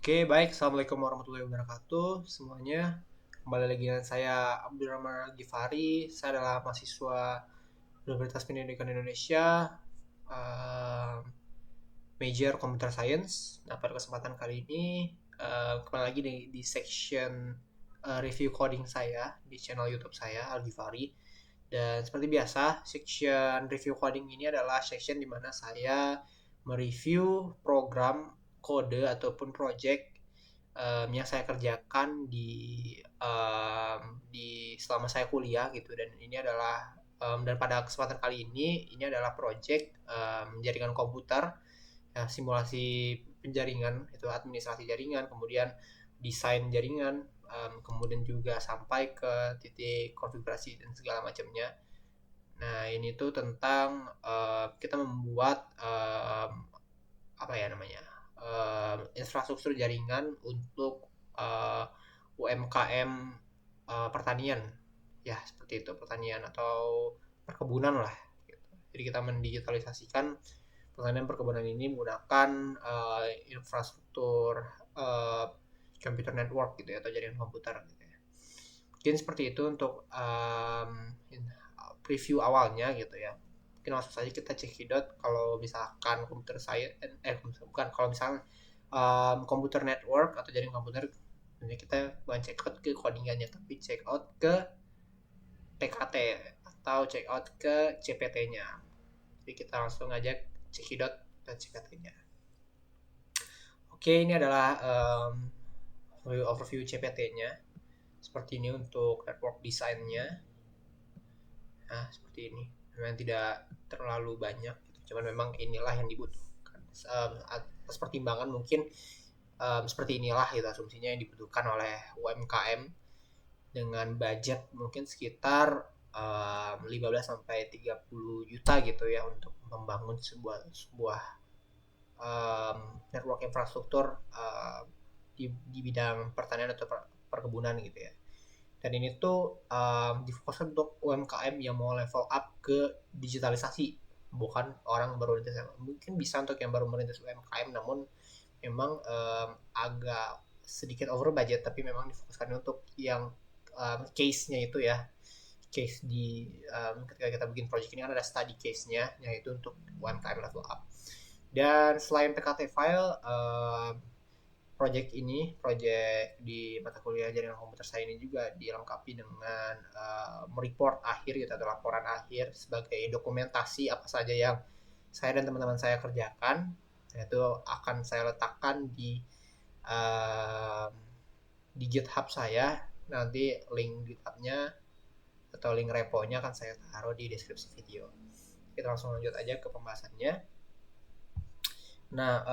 Oke, baik. Assalamualaikum warahmatullahi wabarakatuh semuanya. Kembali lagi dengan saya Abdurrahman Al-Ghifari. Saya adalah mahasiswa Universitas Pendidikan Indonesia, eh, major Computer Science. Nah, pada kesempatan kali ini, kembali lagi di section review coding saya di channel YouTube saya Al-Ghifari. Dan seperti biasa, section review coding ini adalah section di mana saya mereview program kode ataupun project yang saya kerjakan di selama saya kuliah gitu. Dan ini adalah dan pada kesempatan kali ini adalah project jaringan komputer, ya, simulasi penjaringan itu administrasi jaringan, kemudian desain jaringan, kemudian juga sampai ke titik konfigurasi dan segala macamnya. Nah, ini tuh tentang kita membuat apa ya namanya, infrastruktur jaringan untuk UMKM pertanian, ya seperti itu, pertanian atau perkebunan lah gitu. Jadi kita mendigitalisasikan pertanian perkebunan ini menggunakan infrastruktur uh, computer network gitu ya, atau jaringan komputer gitu ya. Mungkin seperti itu untuk preview awalnya gitu ya. Mungkin langsung saja kita cekidot. Kalau misalkan komputer saya bukan, kalau misalkan komputer network atau jaringan komputer, ini kita bukan check out ke codingannya, tapi check out ke PKT atau check out ke CPT-nya. Jadi kita langsung aja cekidot dan CPT-nya. Oke, ini adalah overview CPT-nya. Seperti ini untuk network design-nya. Nah, seperti ini. Memang tidak terlalu banyak gitu. Cuman memang inilah yang dibutuhkan. Atas pertimbangan mungkin seperti inilah gitu asumsinya yang dibutuhkan oleh UMKM dengan budget mungkin sekitar 15 sampai 30 juta gitu ya, untuk membangun sebuah network infrastruktur di bidang pertanian atau perkebunan gitu ya. Dan ini tuh difokuskan untuk UMKM yang mau level up ke digitalisasi, bukan orang baru merintis. Mungkin bisa untuk yang baru merintis UMKM, namun memang agak sedikit over budget, tapi memang difokuskan untuk yang case-nya itu ya. Case ketika kita bikin project ini kan ada study case-nya, yaitu untuk UMKM level up. Dan selain PKT file, project di mata kuliah jaringan komputer saya ini juga dilengkapi dengan report akhir gitu, atau laporan akhir sebagai dokumentasi apa saja yang saya dan teman-teman saya kerjakan. Itu akan saya letakkan uh, di GitHub saya. Nanti link GitHub-nya atau link repo-nya akan saya taruh di deskripsi video. Kita langsung lanjut aja ke pembahasannya. Nah,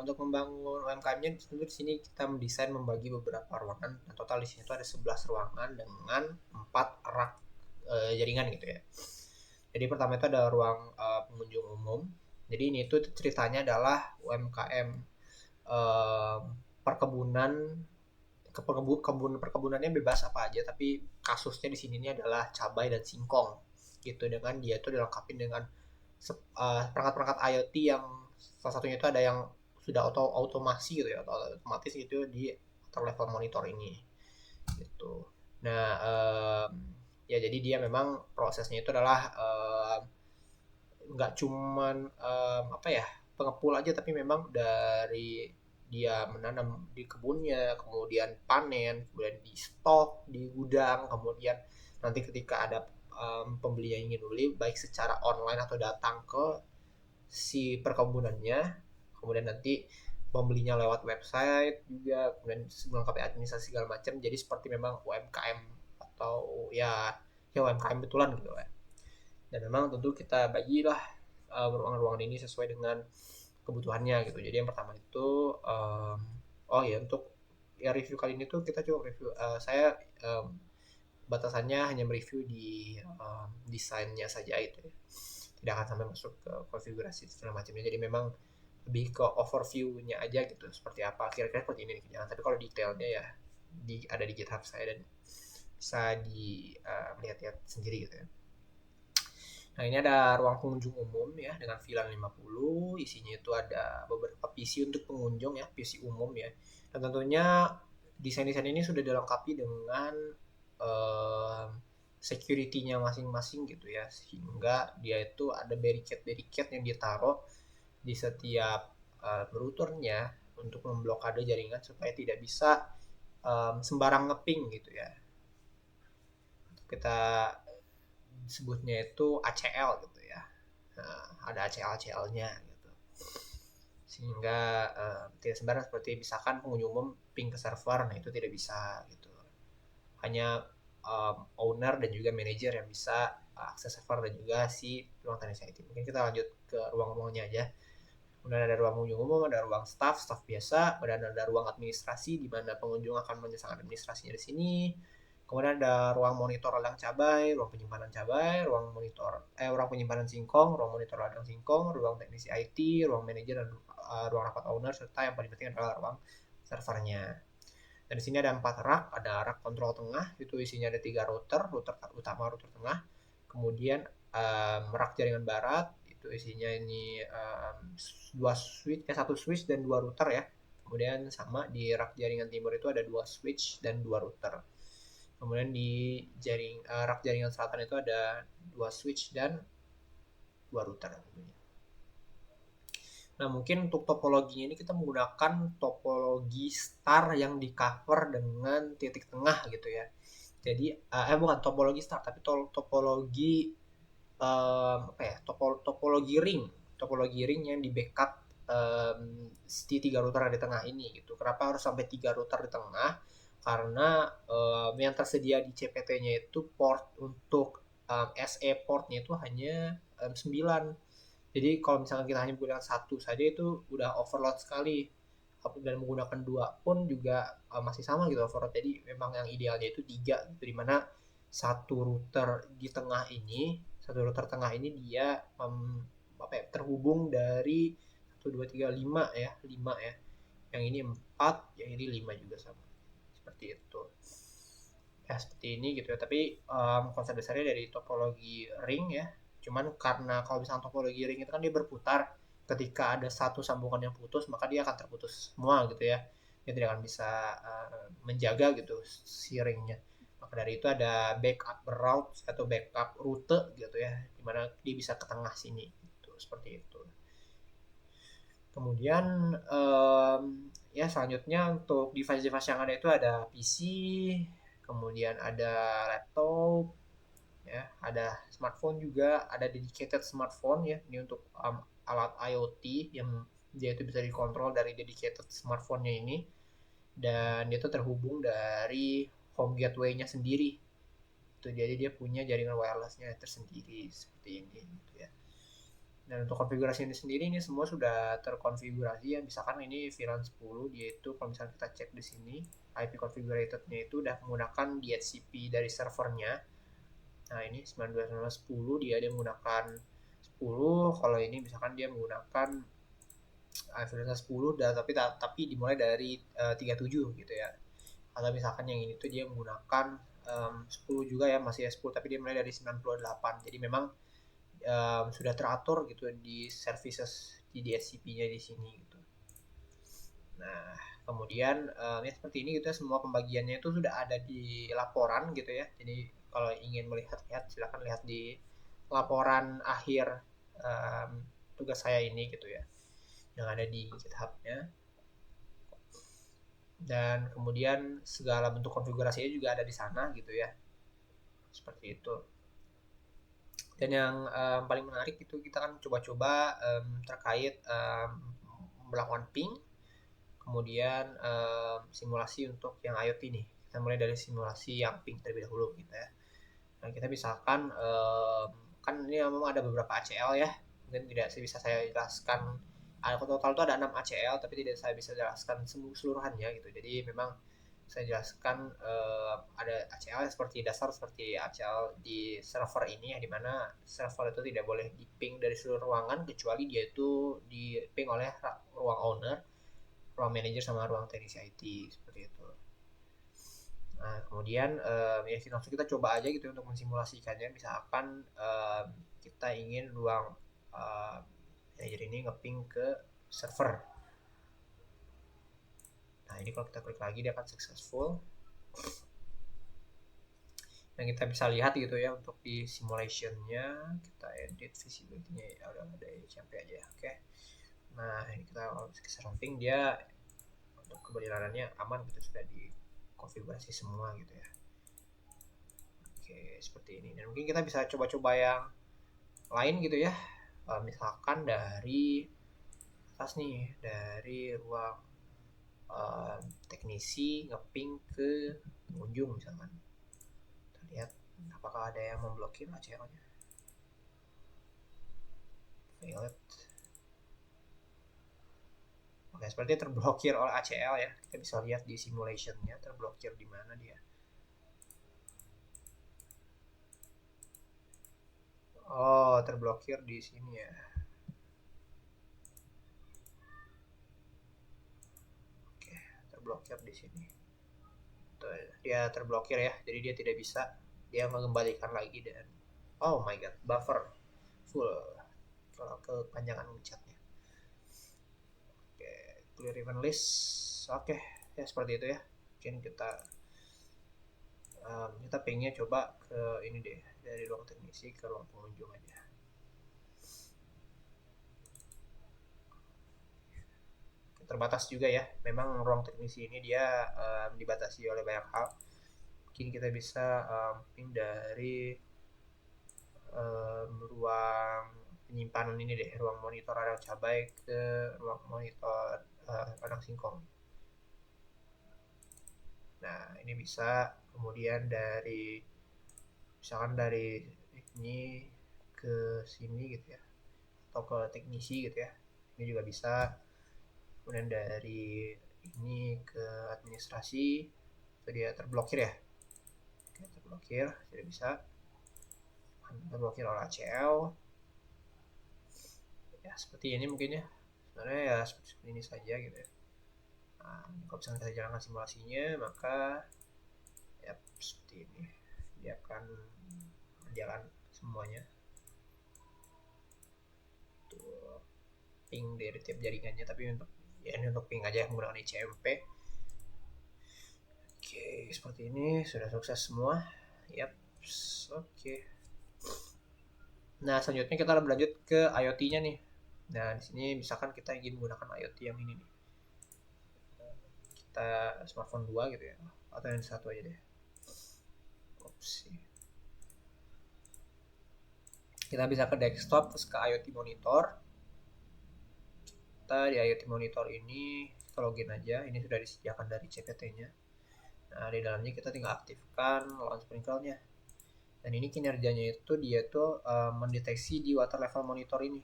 untuk membangun UMKM-nya tentu di sini kita mendesain membagi beberapa ruangan. Nah, total di sini tuh ada 11 ruangan dengan 4 rak jaringan gitu ya. Jadi pertama itu ada ruang pengunjung umum. Jadi ini tuh ceritanya adalah UMKM eh, perkebunan, perkebunannya bebas apa aja, tapi kasusnya di sini ini adalah cabai dan singkong gitu. Dengan dia itu dilengkapi dengan perangkat-perangkat IoT yang salah satunya itu ada yang sudah otomasi gitu ya, atau otomatis gitu di atau level monitor ini gitu. Nah, ya jadi dia memang prosesnya itu adalah nggak cuman apa ya, pengepul aja, tapi memang dari dia menanam di kebunnya, kemudian panen, kemudian di stok di gudang, kemudian nanti ketika ada pembeli yang ingin beli, baik secara online atau datang ke si perkebunannya, kemudian nanti pembelinya lewat website juga, kemudian melengkapi administrasi segala macam. Jadi seperti memang UMKM, atau ya UMKM betulan gitu ya. Dan memang tentu kita bagilah ruangan-ruangan ini sesuai dengan kebutuhannya gitu. Jadi yang pertama itu oh ya, untuk ya review kali ini tuh kita coba review, saya batasannya hanya mereview di desainnya saja itu ya, tidak akan sampai masuk ke konfigurasi segala macamnya. Jadi memang lebih ke overview-nya aja gitu, seperti apa kira-kira seperti ini jangan. Tapi kalau detailnya ya ada di GitHub saya, dan bisa di lihat-lihat sendiri gitu ya. Nah, ini ada ruang pengunjung umum ya dengan VLAN 50, isinya itu ada beberapa PC untuk pengunjung ya, PC umum ya. Dan tentunya desain-desain ini sudah dilengkapi dengan eh, security-nya masing-masing gitu ya, sehingga dia itu ada barricade-barricade yang ditaruh di setiap routernya untuk memblokade jaringan supaya tidak bisa sembarang ngeping gitu ya. Kita sebutnya itu ACL gitu ya. Nah, ada ACL-ACL-nya gitu. Sehingga tidak sembarang seperti misalkan pengunjung umum ping ke server, nah itu tidak bisa gitu. Hanya owner dan juga manajer yang bisa akses server dan juga si ruang teknis IT. Mungkin kita lanjut ke ruang-ruangnya aja. Kemudian ada ruang pengunjung umum, ada ruang staff biasa, dan ada ruang administrasi di mana pengunjung akan menyelesaikan administrasinya di sini. Kemudian ada ruang monitor ladang cabai, ruang penyimpanan cabai, ruang penyimpanan singkong, ruang monitor ladang singkong, ruang teknisi IT, ruang manajer dan ruang rapat owner serta yang paling penting adalah ruang servernya. Dan di sini ada 4 rak, ada rak kontrol tengah, itu isinya ada 3 router, router utama, router tengah. Kemudian rak jaringan barat, itu isinya ini satu switch dan 2 router ya. Kemudian sama di rak jaringan timur itu ada 2 switch dan 2 router. Kemudian di rak jaringan selatan itu ada 2 switch dan 2 router tentunya. Nah, mungkin untuk topologinya ini kita menggunakan topologi star yang di cover dengan titik tengah gitu ya. Jadi, bukan topologi star, tapi topologi apa ya? Topologi ring, topologi ring yang di backup di 3 router di tengah ini gitu. Kenapa harus sampai 3 router di tengah? Karena yang tersedia di CPT-nya itu port untuk SE portnya itu hanya 9. Jadi kalau misalkan kita hanya menggunakan satu saja itu udah overload sekali, dan menggunakan dua pun juga masih sama gitu overload. Jadi memang yang idealnya itu tiga gitu, dimana satu router tengah ini dia apa ya, terhubung dari 1 2 3 5 ya, 5 ya, yang ini 4, yang ini 5 juga sama, seperti itu ya, seperti ini gitu ya. Tapi konsep dasarnya dari topologi ring ya. Cuman karena kalau misalnya topologi ring itu kan dia berputar, ketika ada satu sambungan yang putus maka dia akan terputus semua gitu ya. Dia tidak akan bisa menjaga gitu si ringnya. Maka dari itu ada backup route atau backup rute gitu ya, dimana dia bisa ke tengah sini gitu, seperti itu. Kemudian ya selanjutnya untuk device-device yang ada itu ada PC, kemudian ada laptop, ya, ada smartphone juga, ada dedicated smartphone ya. Ini untuk alat IoT yang dia itu bisa dikontrol dari dedicated smartphone-nya ini, dan dia itu terhubung dari home gateway-nya sendiri. Itu jadi dia punya jaringan wireless-nya tersendiri seperti ini gitu ya. Dan untuk konfigurasi ini sendiri ini semua sudah terkonfigurasi ya. Misalkan ini VLAN 10, dia itu kalau misalnya kita cek di sini IP configuratednya itu udah menggunakan DHCP dari servernya. Nah, ini 92.10 dia menggunakan 10. Kalau ini misalkan dia menggunakan VLAN 10 dan tapi dimulai dari 37 gitu ya. Atau misalkan yang ini tuh dia menggunakan 10 juga ya, masih ya 10 tapi dia mulai dari 98. Jadi memang sudah teratur gitu di services di DSCP-nya di sini gitu. Nah, kemudian ya seperti ini gitu ya, semua pembagiannya itu sudah ada di laporan gitu ya. Jadi kalau ingin melihat-lihat silakan lihat di laporan akhir um, tugas saya ini gitu ya, yang ada di GitHub-nya. Dan kemudian segala bentuk konfigurasinya juga ada di sana gitu ya. Seperti itu. Dan yang paling menarik itu kita kan coba-coba terkait melakukan ping, kemudian simulasi untuk yang IoT nih. Kita mulai dari simulasi yang ping terlebih dahulu gitu ya. Nah, kita misalkan kan ini memang ada beberapa ACL ya, mungkin tidak bisa saya jelaskan. Ada total itu ada 6 ACL tapi tidak saya bisa jelaskan seluruhannya gitu. Jadi memang saya jelaskan ada ACL seperti dasar, seperti ACL di server ini ya, dimana server itu tidak boleh di ping dari seluruh ruangan kecuali dia itu di ping oleh ruang owner, ruang manager sama ruang teknisi IT seperti itu. Nah, kemudian ya langsung kita coba aja gitu untuk mensimulasikannya. Misalkan kita ingin ruang manager ini ngeping ke server. Nah, ini kalau kita klik lagi dia akan successful. Yang kita bisa lihat gitu ya untuk di simulationnya, kita edit visibility-nya ya udah ada sampai aja ya. Oke. Nah, ini kita samping dia untuk keberjalanannya aman gitu, sudah dikonfigurasi semua gitu ya. Oke, seperti ini. Dan mungkin kita bisa coba-coba yang lain gitu ya. Misalkan dari atas nih, dari ruang teknisi ngeping ke pengunjung misalkan. Kita lihat apakah ada yang memblokir ACL-nya. Failed. Oke, seperti terblokir oleh ACL ya. Kita bisa lihat di simulationnya terblokir di mana dia. Oh, terblokir di sini ya. Oke, terblokir di sini. Tuh, dia terblokir ya. Jadi dia tidak bisa dia mengembalikan lagi dan oh my god, buffer full kalau kepanjangan chatnya. Oke, clear event list. Oke, ya seperti itu ya. Mungkin kita pengennya coba ke ini deh, dari ruang teknisi ke ruang pengunjung aja. Terbatas juga ya, memang ruang teknisi ini dia dibatasi oleh banyak hal. Mungkin kita bisa pin dari ruang penyimpanan ini deh, ruang monitor radang cabai ke ruang monitor radang singkong. Nah, ini bisa kemudian dari misalkan dari ini ke sini gitu ya, atau ke teknisi gitu ya, ini juga bisa. Kemudian dari ini ke administrasi itu dia terblokir ya. Oke, terblokir tidak bisa, terblokir oleh ACL ya. Seperti ini mungkin ya, sebenarnya ya seperti ini saja gitu ya. Nah, kalau misalnya kita jalankan simulasinya maka ya seperti ini dia akan berjalan semuanya. Tuh, ping dari tiap jaringannya, tapi untuk ya ini untuk ping aja menggunakan ICMP. Oke, seperti ini sudah sukses semua. Yap, oke. Nah, selanjutnya kita berlanjut ke IoT-nya nih. Nah, di sini misalkan kita ingin menggunakan IoT yang ini nih. Kita smartphone 2 gitu ya. Atau yang satu aja deh. Opsi. Kita bisa ke desktop, terus ke IoT monitor. Kita di IoT monitor ini kita login aja. Ini sudah disediakan dari CPT-nya. Nah, di dalamnya kita tinggal aktifkan launch sprinkle-nya. Dan ini kinerjanya itu dia tuh mendeteksi di water level monitor ini.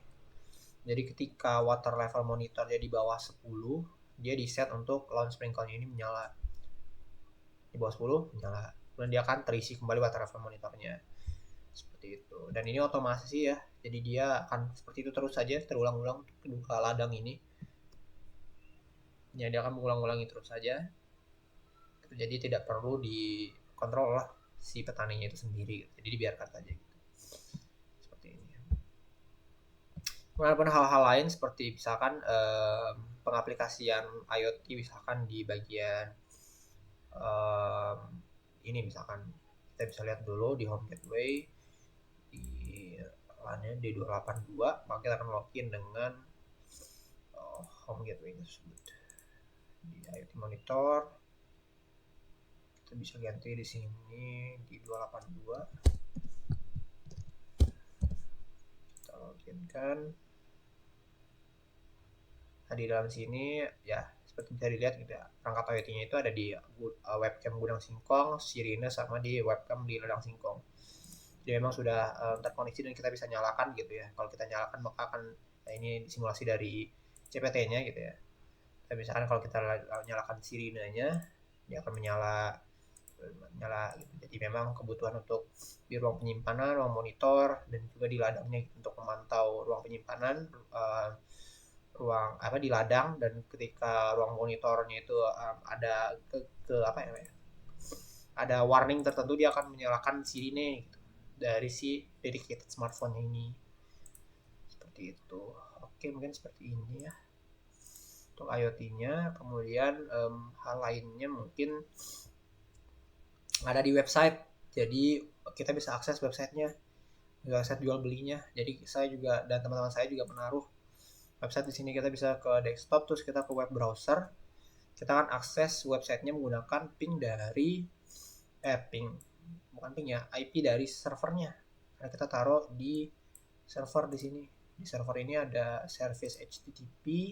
Jadi ketika water level monitornya di bawah 10, dia di set untuk launch sprinkle-nya ini menyala. Di bawah 10 menyala. Kemudian dia akan terisi kembali water level monitornya. Seperti itu. Dan ini otomasi ya. Jadi dia akan seperti itu terus saja, terulang-ulang untuk kedua ladang ini. Ya, dia akan mengulang-ulangi terus saja. Jadi tidak perlu dikontrol lah si petaninya itu sendiri. Jadi dibiarkan saja gitu. Seperti ini. Kemudian hal-hal lain seperti misalkan pengaplikasian IoT misalkan di bagian um, ini misalkan kita bisa lihat dulu di home gateway di LAN-nya D282, maka kita akan login dengan home gateway tersebut. Di IoT monitor kita bisa ganti di sini di 282, kita login kan. Nah, di dalam sini ya seperti bisa dilihat gitu ya, perangkat IoT-nya itu ada di webcam gudang singkong, sirine, sama di webcam di ladang singkong. Jadi memang sudah terkoneksi dan kita bisa nyalakan gitu ya. Kalau kita nyalakan maka akan ini simulasi dari CPT-nya gitu ya. Dan misalkan kalau kita nyalakan sirinenya, dia akan menyala gitu. Jadi memang kebutuhan untuk di ruang penyimpanan, ruang monitor, dan juga di ladangnya gitu, untuk memantau ruang penyimpanan, ruang apa di ladang, dan ketika ruang monitornya itu ada ke apa ya ada warning tertentu dia akan menyalakan sirine gitu, dari si dedicated smartphone ini. Seperti itu. Oke, mungkin seperti ini ya untuk IoT-nya. Kemudian hal lainnya mungkin ada di website. Jadi kita bisa akses websitenya, website jual belinya. Jadi saya juga dan teman-teman saya juga menaruh website di sini. Kita bisa ke desktop, terus kita ke web browser. Kita akan akses websitenya menggunakan ping dari ping bukan ping ya, IP dari servernya. Karena kita taruh di server di sini. Di server ini ada service HTTP,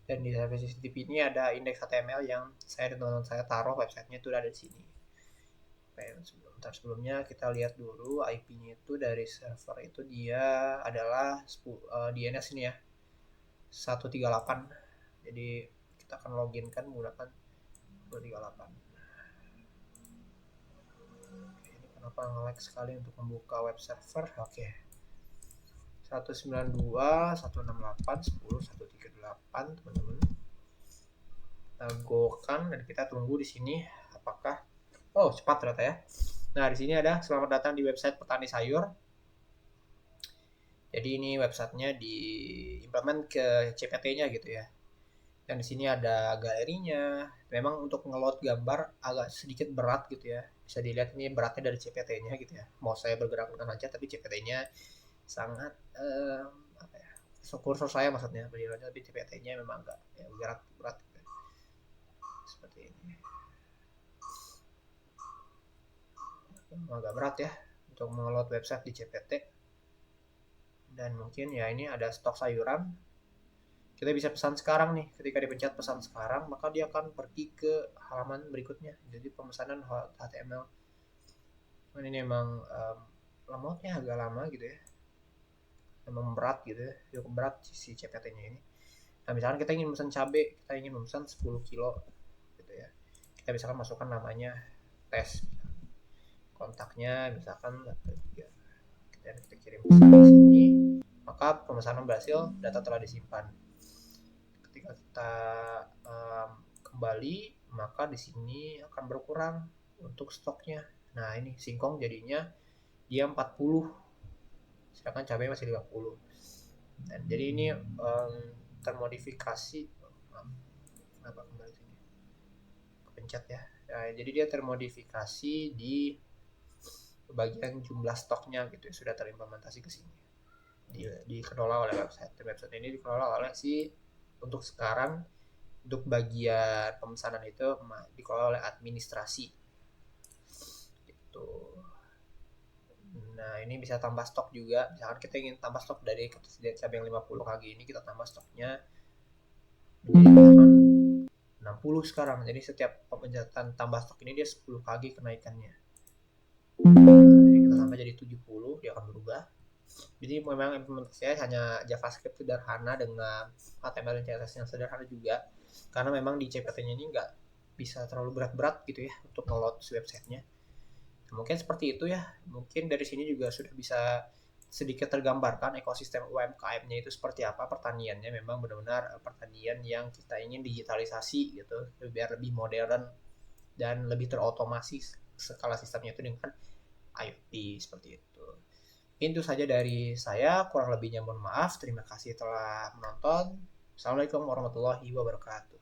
dan di service HTTP ini ada indeks HTML yang saya dan teman-teman saya taruh websitenya itu ada di sini. Bentar, sebelumnya kita lihat dulu IP-nya itu dari server itu dia adalah DNS ini ya 138. Jadi kita akan login kan menggunakan 138. Ini kenapa nge-lag sekali untuk membuka web server? Oke. 192.168.10.138 teman-teman. Kita go kan dan kita tunggu di sini apakah cepat ternyata ya. Nah, di sini ada selamat datang di website petani sayur. Jadi ini websitenya diimplement ke CPT-nya gitu ya. Dan di sini ada galerinya. Memang untuk ngeload gambar agak sedikit berat gitu ya. Bisa dilihat ini beratnya dari CPT-nya gitu ya. Mau saya bergerak dengan lancar tapi CPT-nya sangat apa ya? Kursor saya maksudnya berdiri tapi CPT-nya memang agak ya, berat gitu. Seperti ini. Agak berat ya untuk mengeload website di CPT. Dan mungkin ya ini ada stok sayuran. Kita bisa pesan sekarang nih. Ketika dipencet pesan sekarang, maka dia akan pergi ke halaman berikutnya. Jadi pemesanan HTML. Ini memang lemotnya agak lama gitu ya. Memang berat gitu ya. Cukup berat si CPT-nya ini. Nah, misalkan kita ingin pesan cabai, kita ingin memesan 10 kilo gitu ya. Kita misalkan masukkan namanya tes. Kontaknya misalkan dan kita kirim pesan di sini, maka pemesanan berhasil, data telah disimpan. Ketika kita kembali, maka di sini akan berkurang untuk stoknya. Nah, ini singkong jadinya dia 40, sedangkan cabai masih 50. Dan jadi ini termodifikasi. Kenapa kembali sini? Kepencet ya. Nah, jadi dia termodifikasi di bagian jumlah stoknya gitu ya, sudah terimplementasi ke sini. Dikelola oleh website. Website ini dikelola oleh untuk sekarang untuk bagian pemesanan itu dikelola oleh administrasi gitu. Nah, ini bisa tambah stok juga. Misalkan kita ingin tambah stok dari ketersediaan cabai yang 50 kg ini, kita tambah stoknya menjadi misalkan 60 sekarang. Jadi setiap pemencatan tambah stok ini dia 10 kg kenaikannya. Jadi kita tambah jadi 70, dia akan berubah. Jadi memang implementasinya hanya JavaScript sederhana dengan HTML dan CSS yang sederhana juga. Karena memang di CPT-nya ini nggak bisa terlalu berat-berat gitu ya untuk nge-load websitenya. Nah, mungkin seperti itu ya. Mungkin dari sini juga sudah bisa sedikit tergambarkan ekosistem UMKM-nya itu seperti apa. Pertaniannya memang benar-benar pertanian yang kita ingin digitalisasi gitu, biar lebih modern dan lebih terotomasi skala sistemnya itu dengan IoT seperti itu. Itu saja dari saya, kurang lebihnya mohon maaf. Terima kasih telah menonton. Assalamualaikum warahmatullahi wabarakatuh.